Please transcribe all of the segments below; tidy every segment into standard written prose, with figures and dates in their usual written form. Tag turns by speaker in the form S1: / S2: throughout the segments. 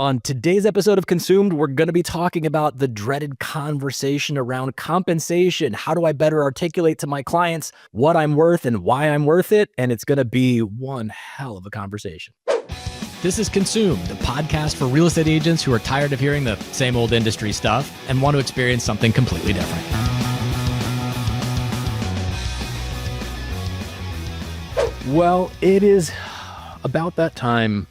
S1: On today's episode of Consumed, we're going to be talking about the dreaded conversation around compensation. How do I better articulate to my clients what I'm worth and why I'm worth it? And it's going to be one hell of a conversation. This is Consumed, the podcast for real estate agents who are tired of hearing the same old industry stuff and want to experience something completely different. Well, it is about that time,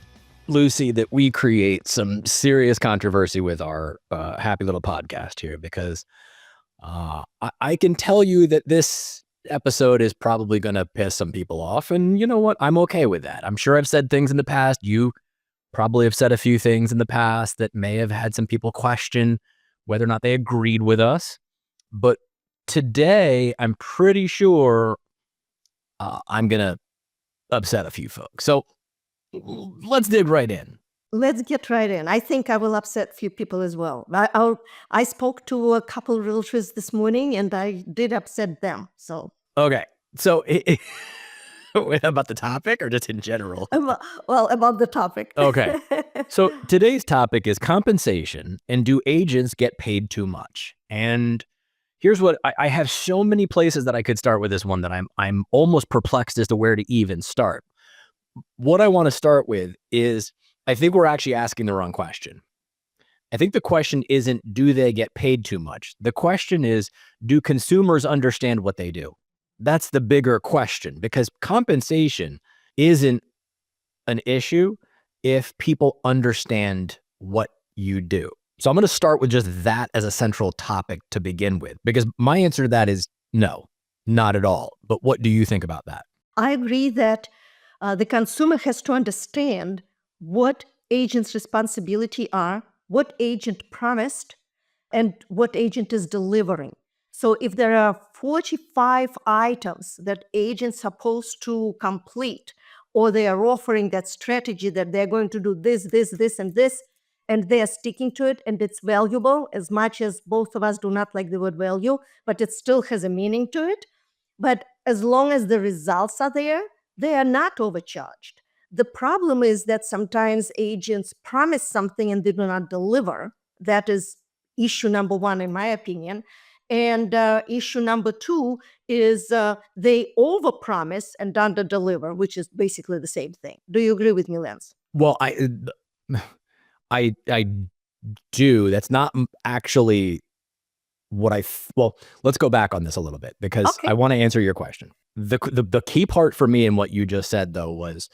S1: Lucy, that we create some serious controversy with our happy little podcast here, because I can tell you that this episode is probably going to piss some people off. And you know what? I'm okay with that. I'm sure I've said things in the past. You probably have said a few things in the past that may have had some people question whether or not they agreed with us. But today, I'm pretty sure I'm going to upset a few folks. So let's dig right in.
S2: Let's get right in. I think I will upset a few people as well. I spoke to a couple of realtors this morning, and I did upset them. So
S1: okay. So about the topic or just in general?
S2: About the topic.
S1: Okay. So today's topic is compensation, and do agents get paid too much? And here's what I have so many places that I could start with this one that I'm almost perplexed as to where to even start. What I want to start with is, I think we're actually asking the wrong question. I think the question isn't, do they get paid too much? The question is, do consumers understand what they do? That's the bigger question, because compensation isn't an issue if people understand what you do. So I'm going to start with just that as a central topic to begin with, because my answer to that is no, not at all. But what do you think about that?
S2: I agree that the consumer has to understand what agent's responsibility are, what agent promised, and what agent is delivering. So if there are 45 items that agent's supposed to complete, or they are offering that strategy that they're going to do this, and this, and they are sticking to it, and it's valuable, as much as both of us do not like the word value, but it still has a meaning to it. But as long as the results are there, they are not overcharged. The problem is that sometimes agents promise something and they do not deliver. That is issue number one, in my opinion. And issue number two is they overpromise and underdeliver, which is basically the same thing. Do you agree with me, Lance?
S1: Well, I do. That's not actually what well, let's go back on this a little bit, because
S2: Okay.
S1: I want to answer your question. The key part for me in what you just said, though, was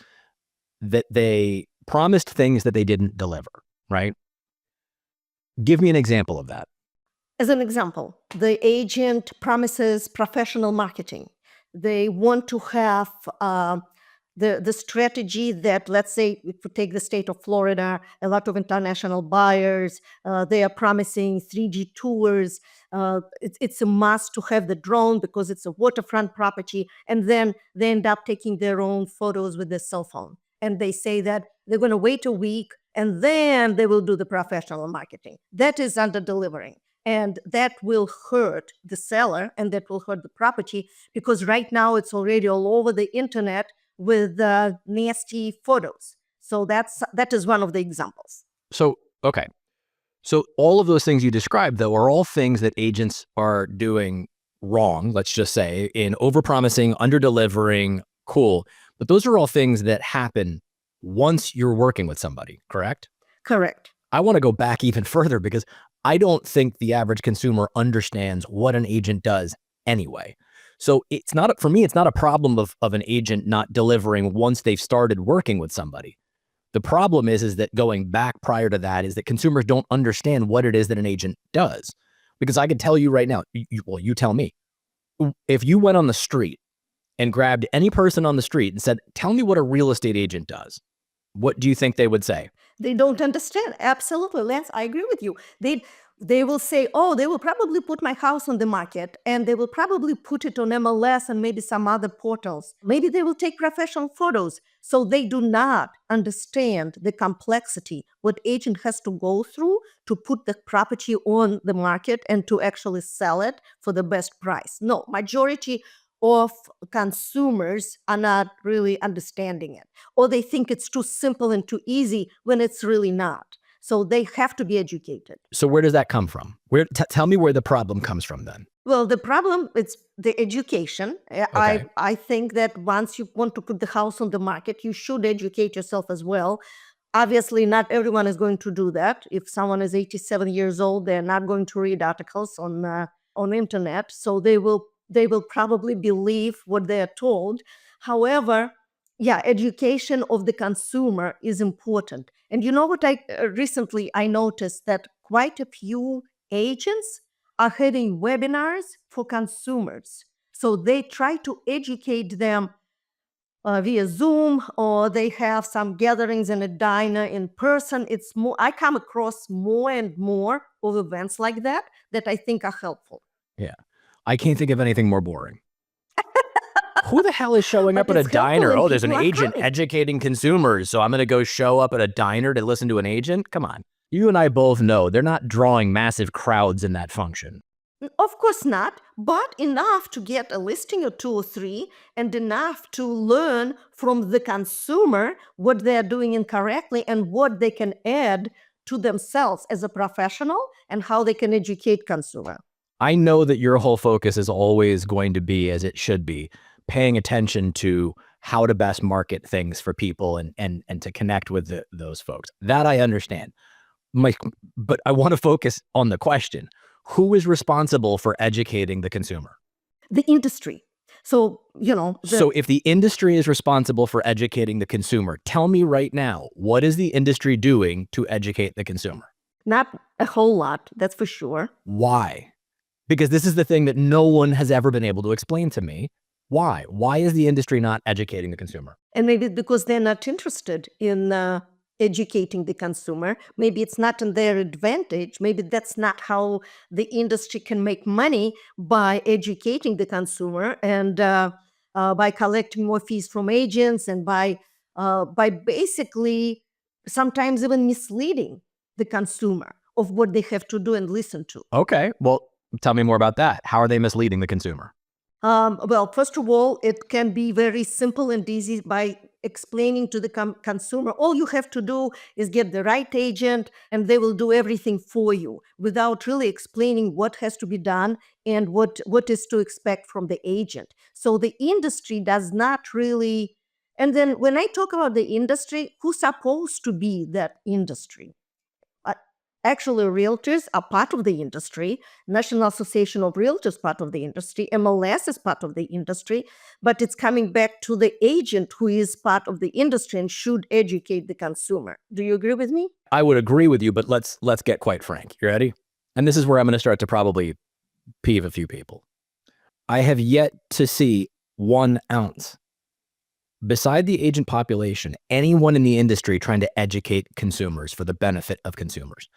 S1: that they promised things that they didn't deliver, right? Give me an example of that.
S2: As an example, the agent promises professional marketing. They want to have the strategy that, let's say, if we take the state of Florida, a lot of international buyers, they are promising 3D tours. It's a must to have the drone because it's a waterfront property. And then they end up taking their own photos with their cell phone. And they say that they're going to wait a week and then they will do the professional marketing. That is under delivering. And that will hurt the seller and that will hurt the property, because right now it's already all over the internet with nasty photos. So that is one of the examples.
S1: So, okay. So all of those things you described, though, are all things that agents are doing wrong, let's just say, in overpromising, underdelivering, cool. But those are all things that happen once you're working with somebody, correct?
S2: Correct.
S1: I want to go back even further, because I don't think the average consumer understands what an agent does anyway. So it's not, for me, it's not a problem of an agent not delivering once they've started working with somebody. The problem is that going back prior to that is that consumers don't understand what it is that an agent does. Because I can tell you right now, you tell me, if you went on the street and grabbed any person on the street and said, tell me what a real estate agent does, what do you think they would say?
S2: They don't understand. Absolutely, Lance, I agree with you. They will say, oh, they will probably put my house on the market, and they will probably put it on MLS and maybe some other portals. Maybe they will take professional photos. So they do not understand the complexity, what agent has to go through to put the property on the market and to actually sell it for the best price. No, majority of consumers are not really understanding it, or they think it's too simple and too easy when it's really not. So they have to be educated.
S1: So where does that come from? Tell me where the problem comes from then.
S2: Well, the problem is the education.
S1: Okay.
S2: I think that once you want to put the house on the market, you should educate yourself as well. Obviously, not everyone is going to do that. If someone is 87 years old, they're not going to read articles on internet, so they will probably believe what they are told. However, yeah, education of the consumer is important. And you know what? I recently I noticed that quite a few agents are having webinars for consumers. So they try to educate them via Zoom, or they have some gatherings in a diner in person. It's more, I come across more and more of events like that I think are helpful.
S1: Yeah. I can't think of anything more boring. Who the hell is showing up
S2: But
S1: at a
S2: it's helpful
S1: diner?
S2: and
S1: Oh, there's an
S2: people are
S1: agent
S2: coming.
S1: educating consumers, so I'm going to go show up at a diner to listen to an agent? Come on. You and I both know they're not drawing massive crowds in that function.
S2: Of course not, but enough to get a listing or two or three, and enough to learn from the consumer what they're doing incorrectly and what they can add to themselves as a professional and how they can educate consumer.
S1: I know that your whole focus is always going to be, as it should be, paying attention to how to best market things for people and to connect with those folks. That I understand. But I want to focus on the question. Who is responsible for educating the consumer?
S2: The industry. So,
S1: So if the industry is responsible for educating the consumer, tell me right now, what is the industry doing to educate the consumer?
S2: not a whole lot, that's for sure.
S1: Why? Because this is the thing that no one has ever been able to explain to me. Why? Why is the industry not educating the consumer?
S2: And maybe because they're not interested in educating the consumer. Maybe it's not in their advantage. Maybe that's not how the industry can make money, by educating the consumer and by collecting more fees from agents, and by basically sometimes even misleading the consumer of what they have to do and listen to.
S1: Okay, well, tell me more about that. How are they misleading the consumer?
S2: Well, first of all, it can be very simple and easy by explaining to the consumer, all you have to do is get the right agent and they will do everything for you, without really explaining what has to be done and what is to expect from the agent. So the industry does not really, and then when I talk about the industry, who's supposed to be that industry? Actually, realtors are part of the industry. National Association of Realtors part of the industry. MLS is part of the industry. But it's coming back to the agent who is part of the industry and should educate the consumer. Do you agree with me?
S1: I would agree with you, but let's get quite frank. You ready? And this is where I'm going to start to probably peeve a few people. I have yet to see 1 ounce, beside the agent population, anyone in the industry trying to educate consumers for the benefit of consumers.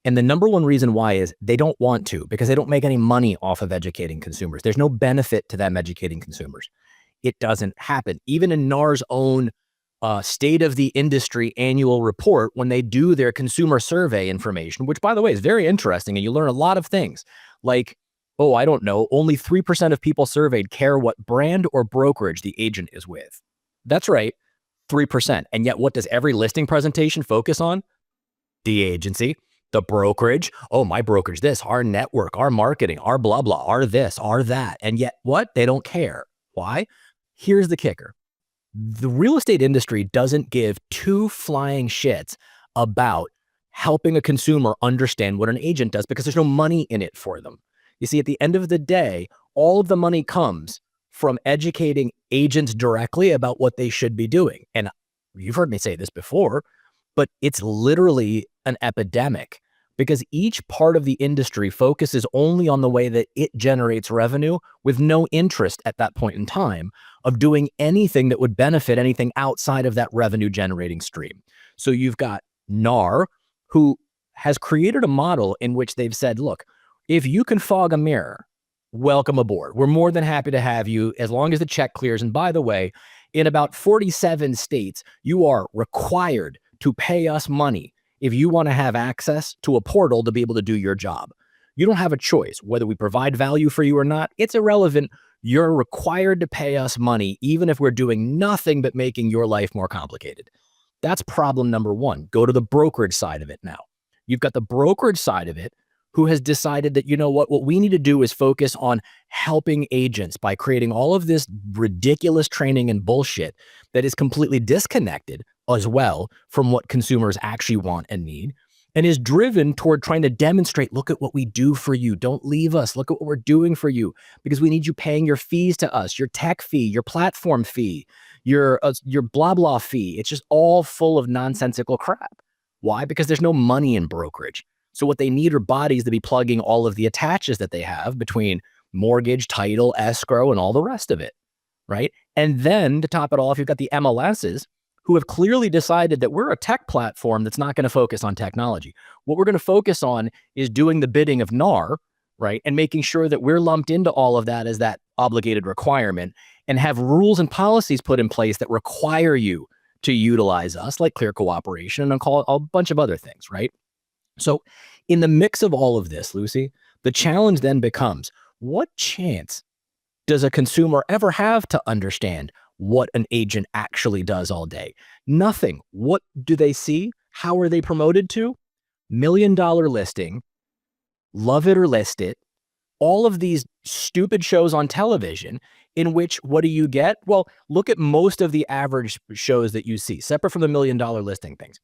S1: And the number one reason why is they don't want to, because they don't make any money off of educating consumers. There's no benefit to them educating consumers. It doesn't happen. Even in NAR's own State of the Industry annual report, when they do their consumer survey information, which, by the way, is very interesting, and you learn a lot of things, like, oh, I don't know, only 3% of people surveyed care what brand or brokerage the agent is with. That's right, 3%. And yet, what does every listing presentation focus on? The agency, the brokerage. Oh, my brokerage this, our network, our marketing, our blah, blah, our this, our that. And yet what? They don't care. Why? Here's the kicker. The real estate industry doesn't give 2 flying shits about helping a consumer understand what an agent does, because there's no money in it for them. You see, at the end of the day, all of the money comes from educating agents directly about what they should be doing. And you've heard me say this before, but it's literally an epidemic, because each part of the industry focuses only on the way that it generates revenue, with no interest at that point in time of doing anything that would benefit anything outside of that revenue generating stream. So you've got NAR, who has created a model in which they've said, look, if you can fog a mirror, welcome aboard. We're more than happy to have you as long as the check clears. And by the way, in about 47 states, you are required to pay us money if you want to have access to a portal to be able to do your job. You don't have a choice. Whether we provide value for you or not, it's irrelevant. You're required to pay us money, even if we're doing nothing but making your life more complicated. That's problem number one. Go to the brokerage side of it now. You've got the brokerage side of it, who has decided that, you know what we need to do is focus on helping agents by creating all of this ridiculous training and bullshit that is completely disconnected as well from what consumers actually want and need, and is driven toward trying to demonstrate, look at what we do for you. Don't leave us. Look at what we're doing for you, because we need you paying your fees to us, your tech fee, your platform fee, your blah, blah fee. It's just all full of nonsensical crap. Why? Because there's no money in brokerage. So what they need are bodies to be plugging all of the attaches that they have between mortgage, title, escrow, and all the rest of it, right? And then to top it all off, you've got the MLSs who have clearly decided that we're a tech platform that's not going to focus on technology. What we're going to focus on is doing the bidding of NAR, right? And making sure that we're lumped into all of that as that obligated requirement, and have rules and policies put in place that require you to utilize us, like clear cooperation and a bunch of other things, right? So in the mix of all of this, Lucy, the challenge then becomes, what chance does a consumer ever have to understand what an agent actually does all day? Nothing. What do they see? How are they promoted to? $1 Million Listing, Love It or List It, all of these stupid shows on television in which, what do you get? Well, look at most of the average shows that you see, separate from the $1 Million Listing things.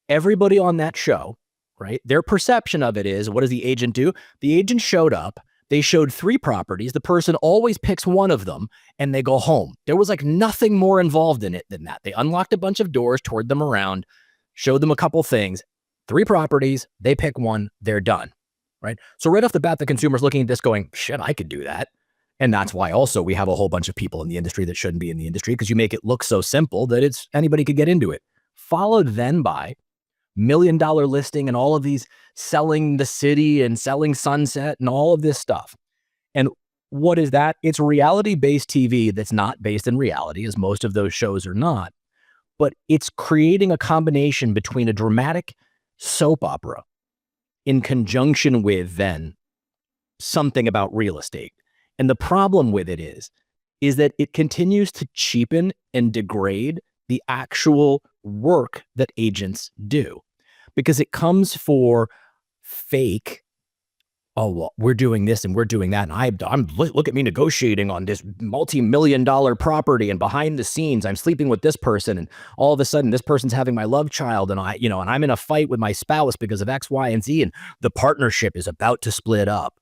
S1: Everybody on that show, right? Their perception of it is, what does the agent do? The agent showed up, they showed 3 properties, the person always picks one of them, and they go home. There was like nothing more involved in it than that. They unlocked a bunch of doors, toured them around, showed them a couple things, 3 properties, they pick one, they're done, right? So right off the bat, the consumer's looking at this going, shit, I could do that. And that's why also we have a whole bunch of people in the industry that shouldn't be in the industry, because you make it look so simple that anybody could get into it. Followed then by $1 Million Listing and all of these selling the city and selling Sunset and all of this stuff. And what is that? It's reality-based TV that's not based in reality, as most of those shows are not. But it's creating a combination between a dramatic soap opera in conjunction with then something about real estate. And the problem with it is that it continues to cheapen and degrade the actual work that agents do, because it comes for fake, oh, well, we're doing this and we're doing that, and I'm look at me negotiating on this multi-million-dollar property, and behind the scenes I'm sleeping with this person, and all of a sudden this person's having my love child, and I'm in a fight with my spouse because of X, Y, and Z, and the partnership is about to split up.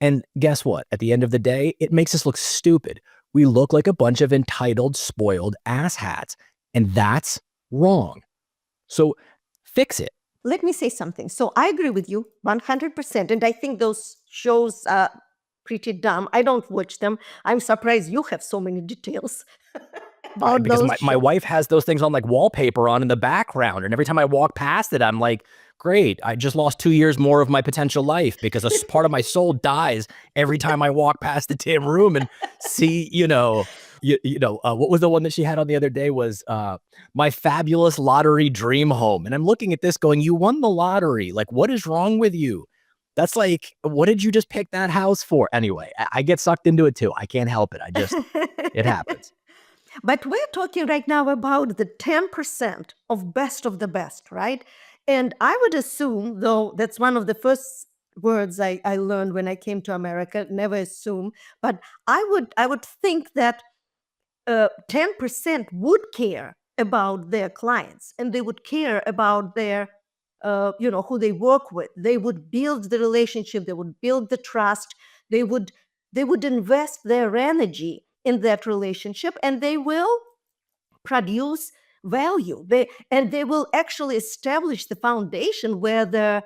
S1: And guess what? At the end of the day, it makes us look stupid. We look like a bunch of entitled, spoiled asshats, and that's wrong. So fix it.
S2: Let me say something. So I agree with you 100%. And I think those shows are pretty dumb. I don't watch them. I'm surprised you have so many details about
S1: Because
S2: those
S1: my
S2: shows.
S1: wife has those things on like wallpaper on in the background. And every time I walk past it, I'm like, great, I just lost 2 years more of my potential life, because a part of my soul dies every time I walk past the damn room and see, what was the one that she had on the other day was My Fabulous Lottery Dream Home. And I'm looking at this going, you won the lottery. Like, what is wrong with you? That's like, what did you just pick that house for? Anyway, I get sucked into it too. I can't help it. It happens.
S2: But we're talking right now about the 10% of best of the best, right? And I would assume, though that's one of the first words I learned when I came to America, never assume, but I would think that 10% would care about their clients, and they would care about their, who they work with. They would build the relationship, they would build the trust, they would invest their energy in that relationship, and they will produce value. They will actually establish the foundation where the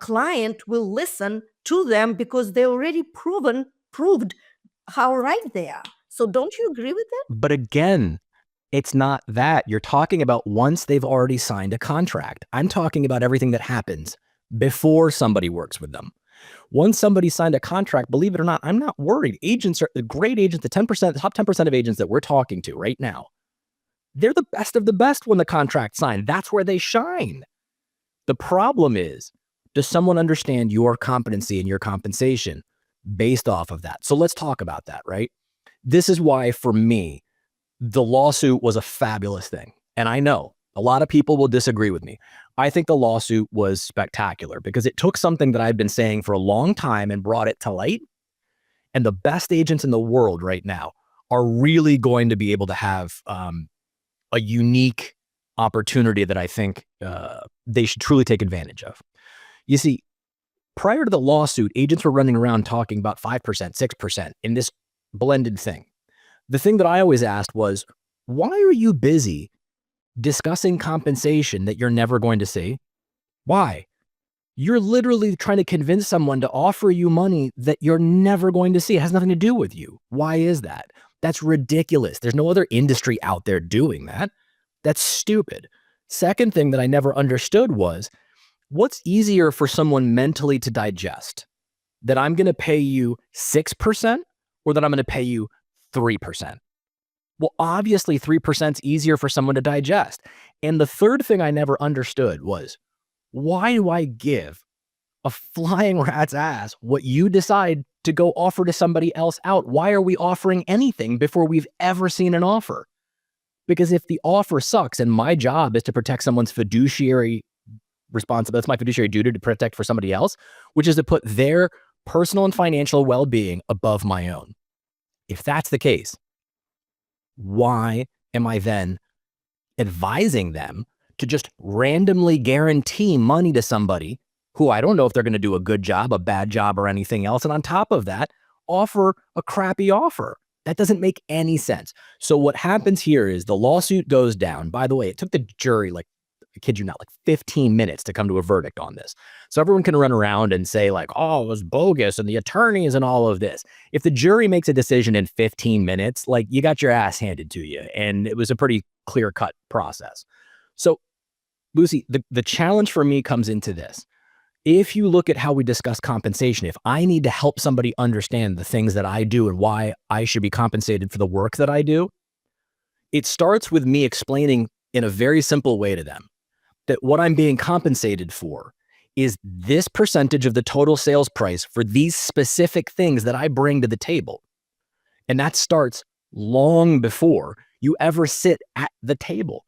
S2: client will listen to them, because they already proved how right they are. So don't you agree with that?
S1: But again, it's not that. You're talking about once they've already signed a contract. I'm talking about everything that happens before somebody works with them. Once somebody signed a contract, believe it or not, I'm not worried. Agents are the great agents, the top 10% of agents that we're talking to right now. They're the best of the best when the contract's signed. That's where they shine. The problem is, does someone understand your competency and your compensation based off of that? So let's talk about that, right? This is why, for me, the lawsuit was a fabulous thing. And I know a lot of people will disagree with me. I think the lawsuit was spectacular because it took something that I've been saying for a long time and brought it to light. And the best agents in the world right now are really going to be able to have a unique opportunity that I think they should truly take advantage of. You see, prior to the lawsuit, agents were running around talking about 5%, 6% in this blended thing. The thing that I always asked was, why are you busy discussing compensation that you're never going to see? Why? You're literally trying to convince someone to offer you money that you're never going to see. It has nothing to do with you. Why is that? That's ridiculous. There's no other industry out there doing that. That's stupid. Second thing that I never understood was, what's easier for someone mentally to digest? That I'm going to pay you 6% or that I'm going to pay you 3%? Well, obviously 3% is easier for someone to digest. And the third thing I never understood was, why do I give a flying rat's ass what you decide to go offer to somebody else out? Why are we offering anything before we've ever seen an offer? Because if the offer sucks and my job is to protect someone's fiduciary responsibility, that's my fiduciary duty to protect for somebody else, which is to put their personal and financial well-being above my own. If that's the case, why am I then advising them to just randomly guarantee money to somebody who I don't know if they're going to do a good job, a bad job, or anything else, and on top of that, offer a crappy offer? That doesn't make any sense. So what happens here is the lawsuit goes down. By the way, it took the jury, like, I kid you not, like 15 minutes to come to a verdict on this. So everyone can run around and say like, oh, it was bogus and the attorneys and all of this. If the jury makes a decision in 15 minutes, like, you got your ass handed to you. And it was a pretty clear-cut process. So Lucy, the challenge for me comes into this. If you look at how we discuss compensation, if I need to help somebody understand the things that I do and why I should be compensated for the work that I do, it starts with me explaining in a very simple way to them that what I'm being compensated for is this percentage of the total sales price for these specific things that I bring to the table. And that starts long before you ever sit at the table.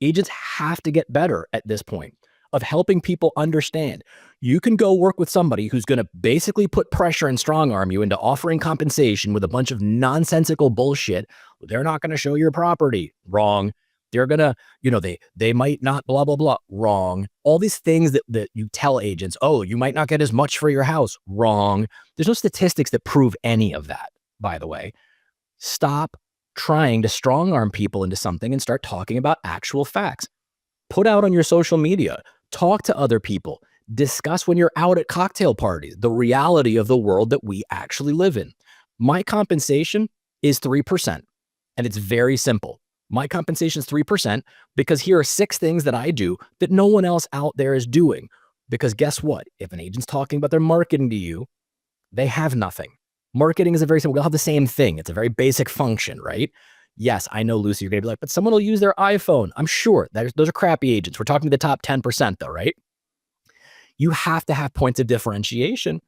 S1: Agents have to get better at this point of helping people understand. You can go work with somebody who's going to basically put pressure and strong arm you into offering compensation with a bunch of nonsensical bullshit. They're not going to show your property. Wrong. They're going to, they might not blah, blah, blah. Wrong. All these things that you tell agents, oh, you might not get as much for your house. Wrong. There's no statistics that prove any of that, by the way. Stop trying to strong arm people into something and start talking about actual facts. Put out on your social media. Talk to other people. Discuss when you're out at cocktail parties, the reality of the world that we actually live in. My compensation is 3%. And it's very simple. My compensation is 3% because here are 6 things that I do that no one else out there is doing. Because guess what? If an agent's talking about their marketing to you, they have nothing. Marketing is a very simple, we'll have the same thing. It's a very basic function, right? Yes, I know, Lucy, you're going to be like, but someone will use their iPhone. I'm sure those are crappy agents. We're talking to the top 10% though, right? You have to have points of differentiation,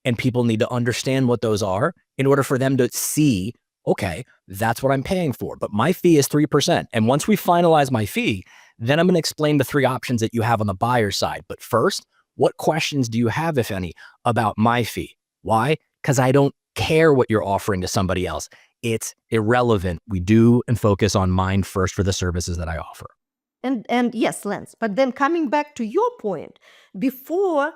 S1: and people need to understand what those are in order for them to see, okay, that's what I'm paying for, but my fee is 3%. And once we finalize my fee, then I'm going to explain the 3 options that you have on the buyer side. But first, what questions do you have, if any, about my fee? Why? Because I don't care what you're offering to somebody else. It's irrelevant. We do and focus on mine first for the services that I offer.
S2: And yes, Lance, but then coming back to your point, before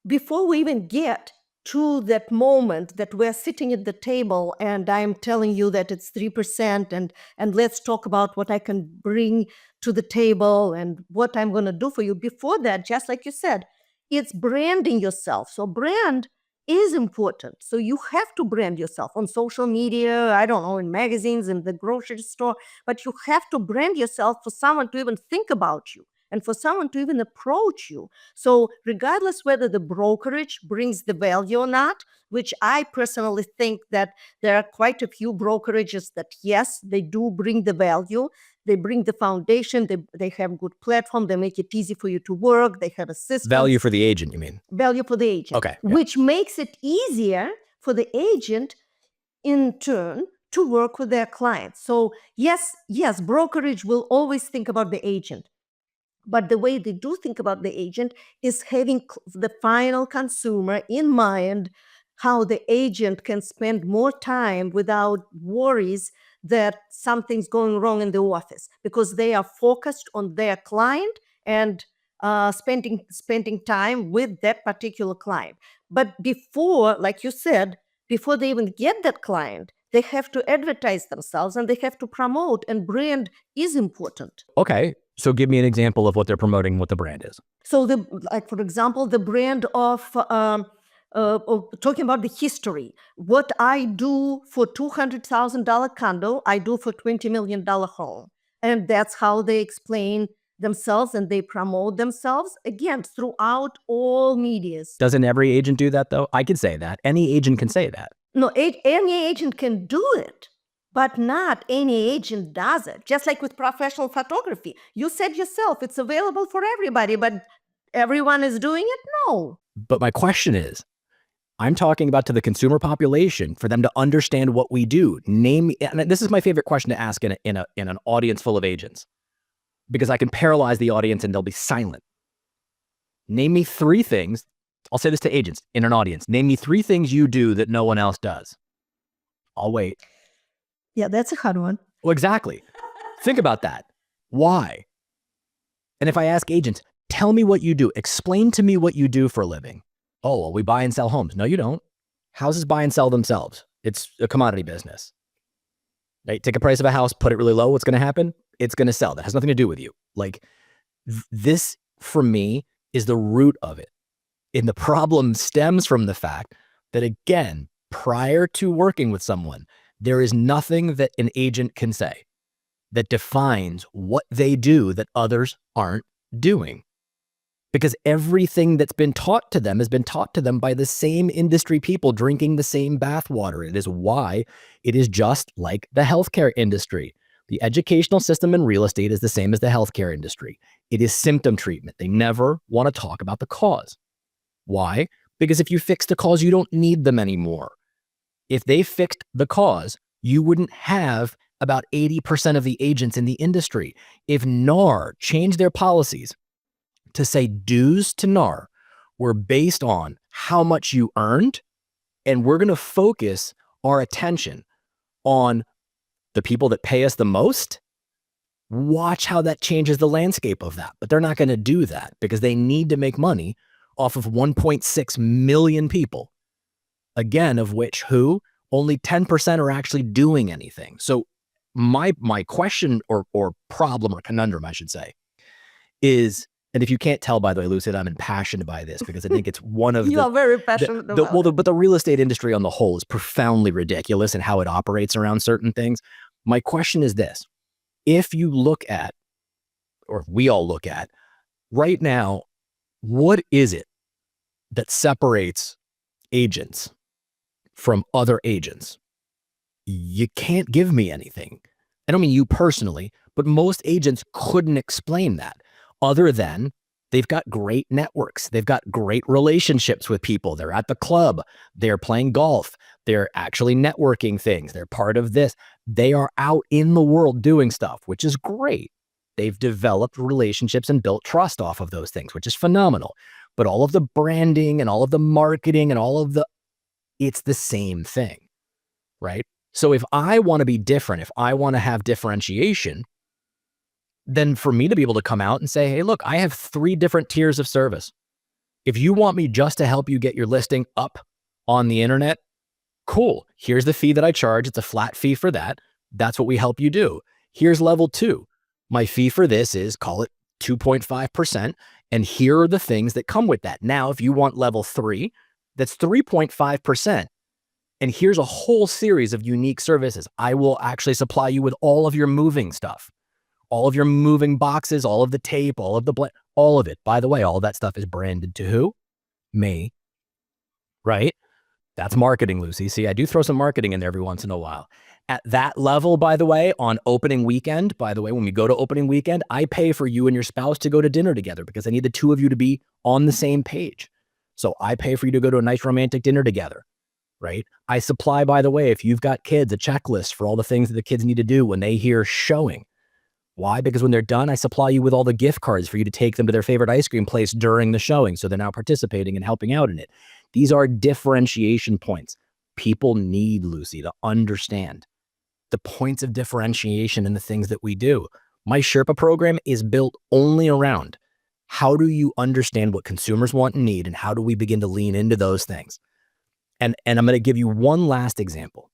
S2: we even get to that moment that we're sitting at the table and I'm telling you that it's 3% and let's talk about what I can bring to the table and what I'm going to do for you. Before that, just like you said, it's branding yourself. So brand is important. So you have to brand yourself on social media, I don't know, in magazines, in the grocery store, but you have to brand yourself for someone to even think about you and for someone to even approach you. So regardless whether the brokerage brings the value or not, which I personally think that there are quite a few brokerages that, yes, they do bring the value. They bring the foundation. They have good platform. They make it easy for you to work. They have assistance.
S1: Value for the agent, you mean?
S2: Value for the agent.
S1: Okay. Yeah.
S2: Which makes it easier for the agent in turn to work with their clients. So yes, brokerage will always think about the agent. But the way they do think about the agent is having the final consumer in mind, how the agent can spend more time without worries that something's going wrong in the office, because they are focused on their client and spending time with that particular client. But before, like you said, before they even get that client, they have to advertise themselves and they have to promote, and brand is important.
S1: Okay, so give me an example of what they're promoting, what the brand is.
S2: So, for example, the brand of talking about the history. What I do for $200,000 condo, I do for $20 million home, and that's how they explain themselves and they promote themselves, again, throughout all medias.
S1: Doesn't every agent do that, though? I can say that. Any agent can say that.
S2: No, any agent can do it, but not any agent does it. Just like with professional photography. You said yourself, it's available for everybody, but everyone is doing it? No.
S1: But my question is, I'm talking about to the consumer population, for them to understand what we do. Name, and this is my favorite question to ask in an audience full of agents, because I can paralyze the audience and they'll be silent. Name me 3 things. I'll say this to agents in an audience. Name me 3 things you do that no one else does. I'll wait.
S2: Yeah, that's a hard one.
S1: Well, exactly. Think about that. Why? And if I ask agents, tell me what you do. Explain to me what you do for a living. Oh, well, we buy and sell homes. No, you don't. Houses buy and sell themselves. It's a commodity business. Right? Take a price of a house, put it really low. What's going to happen? It's going to sell. That has nothing to do with you. Like, this, for me, is the root of it. And the problem stems from the fact that, again, prior to working with someone, there is nothing that an agent can say that defines what they do that others aren't doing. Because everything that's been taught to them has been taught to them by the same industry people drinking the same bathwater. It is why it is just like the healthcare industry. The educational system in real estate is the same as the healthcare industry. It is symptom treatment. They never want to talk about the cause. Why? Because if you fix the cause, you don't need them anymore. If they fixed the cause, you wouldn't have about 80% of the agents in the industry. If NAR changed their policies to say dues to NAR were based on how much you earned, and we're going to focus our attention on the people that pay us the most, watch how that changes the landscape of that. But they're not going to do that because they need to make money off of 1.6 million people, again, of which only 10% are actually doing anything. So my question or problem or conundrum, I should say, is, and if you can't tell, by the way, Lucid, I'm impassioned by this because I think it's one of
S2: You are very passionate about it.
S1: But the real estate industry on the whole is profoundly ridiculous in how it operates around certain things. My question is this: if you look at, or if we all look at, right now, what is it that separates agents from other agents? You can't give me anything. I don't mean you personally, but most agents couldn't explain that, other than they've got great networks. They've got great relationships with people. They're at the club. They're playing golf. They're actually networking things. They're part of this. They are out in the world doing stuff, which is great. They've developed relationships and built trust off of those things, which is phenomenal. But all of the branding and all of the marketing and it's the same thing, right? So if I want to be different, if I want to have differentiation, then for me to be able to come out and say, hey, look, I have 3 different tiers of service. If you want me just to help you get your listing up on the internet, cool. Here's the fee that I charge. It's a flat fee for that. That's what we help you do. Here's level 2. My fee for this is, call it 2.5%. And here are the things that come with that. Now, if you want level 3, that's 3.5%. And here's a whole series of unique services. I will actually supply you with all of your moving stuff, all of your moving boxes, all of the tape, all of the all of it. By the way, all of that stuff is branded to who? Me, right? That's marketing, Lucy. See, I do throw some marketing in there every once in a while. At that level, by the way, on opening weekend, by the way, when we go to opening weekend, I pay for you and your spouse to go to dinner together because I need the 2 of you to be on the same page. So I pay for you to go to a nice romantic dinner together, right? I supply, by the way, if you've got kids, a checklist for all the things that the kids need to do when they hear showing. Why? Because when they're done, I supply you with all the gift cards for you to take them to their favorite ice cream place during the showing. So they're now participating and helping out in it. These are differentiation points. People need, Lucy, to understand the points of differentiation in the things that we do. My Sherpa program is built only around how do you understand what consumers want and need, and how do we begin to lean into those things? And I'm going to give you one last example.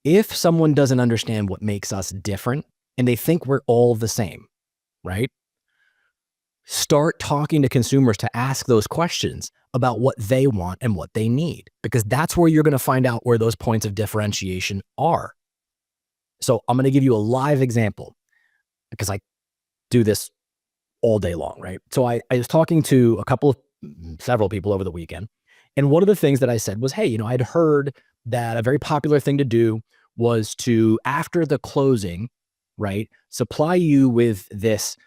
S1: If someone doesn't understand what makes us different and they think we're all the same, right? Start talking to consumers to ask those questions about what they want and what they need, because that's where you're going to find out where those points of differentiation are. So I'm going to give you a live example because I do this all day long, right? So I was talking to several people over the weekend. And one of the things that I said was, hey, I'd heard that a very popular thing to do was to, after the closing, right, supply you with this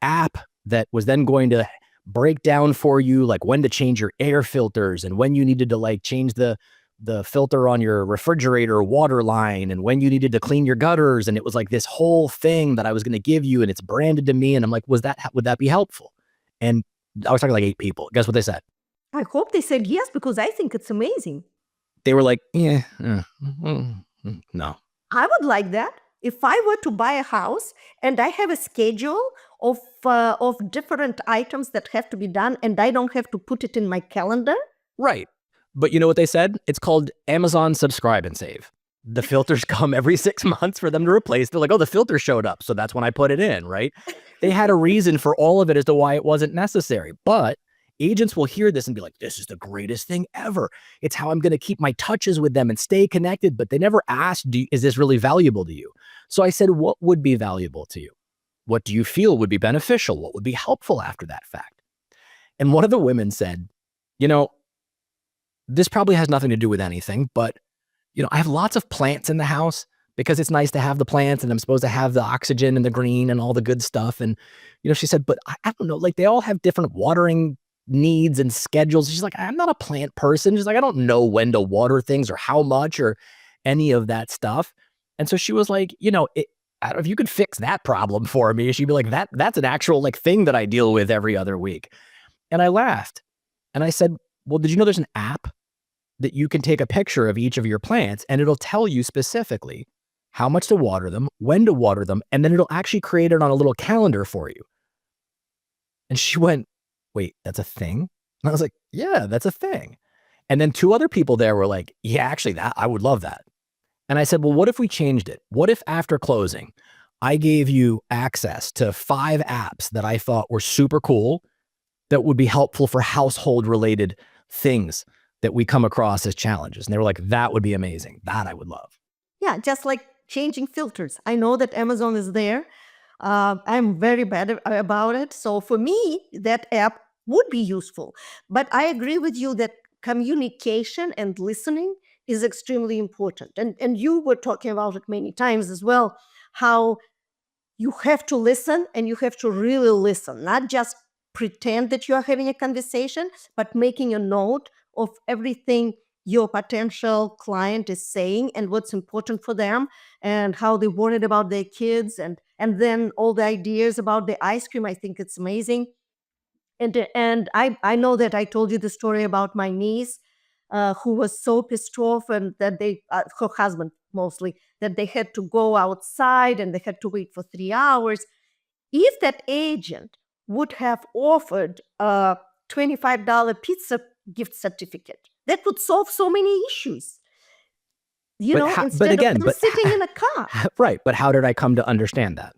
S1: app that was then going to break down for you, like when to change your air filters and when you needed to like change the filter on your refrigerator water line and when you needed to clean your gutters. And it was like this whole thing that I was going to give you, and it's branded to me. And I'm like, would that be helpful? And I was talking to like 8 people. Guess what they said?
S2: I hope they said yes, because I think it's amazing.
S1: They were like, no.
S2: I would like that. If I were to buy a house and I have a schedule of different items that have to be done, and I don't have to put it in my calendar.
S1: Right. But you know what they said? It's called Amazon Subscribe and Save. The filters come every 6 months for them to replace. They're like, oh, the filter showed up, so that's when I put it in, right? They had a reason for all of it as to why it wasn't necessary. But agents will hear this and be like, this is the greatest thing ever. It's how I'm going to keep my touches with them and stay connected. But they never asked, is this really valuable to you? So I said, what would be valuable to you? What do you feel would be beneficial? What would be helpful after that fact? And one of the women said, this probably has nothing to do with anything, but I have lots of plants in the house because it's nice to have the plants, and I'm supposed to have the oxygen and the green and all the good stuff. And, she said, but I don't know, like they all have different watering needs and schedules. She's like, I'm not a plant person. She's like, I don't know when to water things or how much or any of that stuff. And so she was like, I don't know, if you could fix that problem for me, she'd be like, that's an actual like thing that I deal with every other week. And I laughed and I said, well, did you know there's an app that you can take a picture of each of your plants and it'll tell you specifically how much to water them, when to water them, and then it'll actually create it on a little calendar for you. And she went, wait, that's a thing? And I was like, yeah, that's a thing. And then 2 other people there were like, yeah, actually I would love that. And I said, well, what if we changed it? What if after closing, I gave you access to 5 apps that I thought were super cool that would be helpful for household related things that we come across as challenges? And they were like, that would be amazing. That I would love.
S2: Yeah, just like changing filters. I know that Amazon is there. I'm very bad about it. So for me, that app would be useful. But I agree with you that communication and listening is extremely important. And you were talking about it many times as well, how you have to listen, and you have to really listen, not just pretend that you are having a conversation, but making a note of everything your potential client is saying and what's important for them and how they're worried about their kids, and then all the ideas about the ice cream. I think it's amazing. And I know that I told you the story about my niece who was so pissed off, and that her husband mostly, that they had to go outside and they had to wait for 3 hours. If that agent would have offered a $25 pizza gift certificate, that would solve so many issues. Instead of them sitting in a car.
S1: Right. But how did I come to understand that?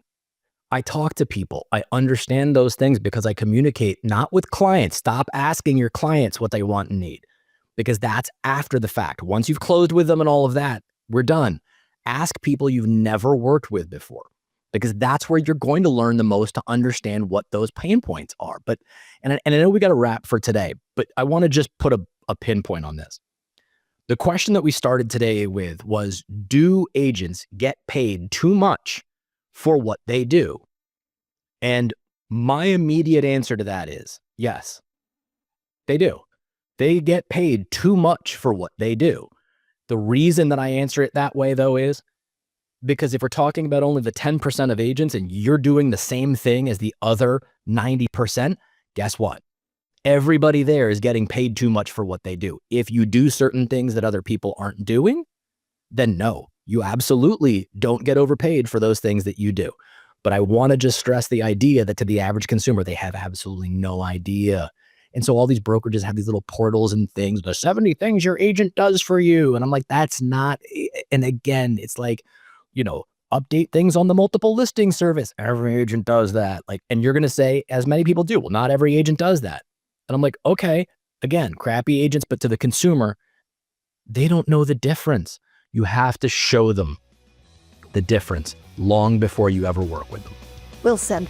S1: I talk to people. I understand those things because I communicate not with clients. Stop asking your clients what they want and need, because that's after the fact. Once you've closed with them and all of that, we're done. Ask people you've never worked with before, because that's where you're going to learn the most to understand what those pain points are. And I know we got to wrap for today, but I want to just put a pinpoint on this. The question that we started today with was, do agents get paid too much for what they do? And my immediate answer to that is yes, they do. They get paid too much for what they do. The reason that I answer it that way, though, is Because if we're talking about only the 10% of agents and you're doing the same thing as the other 90%, guess what? Everybody there is getting paid too much for what they do. If you do certain things that other people aren't doing, then no, you absolutely don't get overpaid for those things that you do. But I want to just stress the idea that to the average consumer, they have absolutely no idea. And so all these brokerages have these little portals and things, the 70 things your agent does for you. And I'm like, that's not, and again, it's like, update things on the multiple listing service. Every agent does that. And you're going to say, as many people do, well, not every agent does that. And I'm like, okay, again, crappy agents, but to the consumer, they don't know the difference. You have to show them the difference long before you ever work with them.
S2: Well said.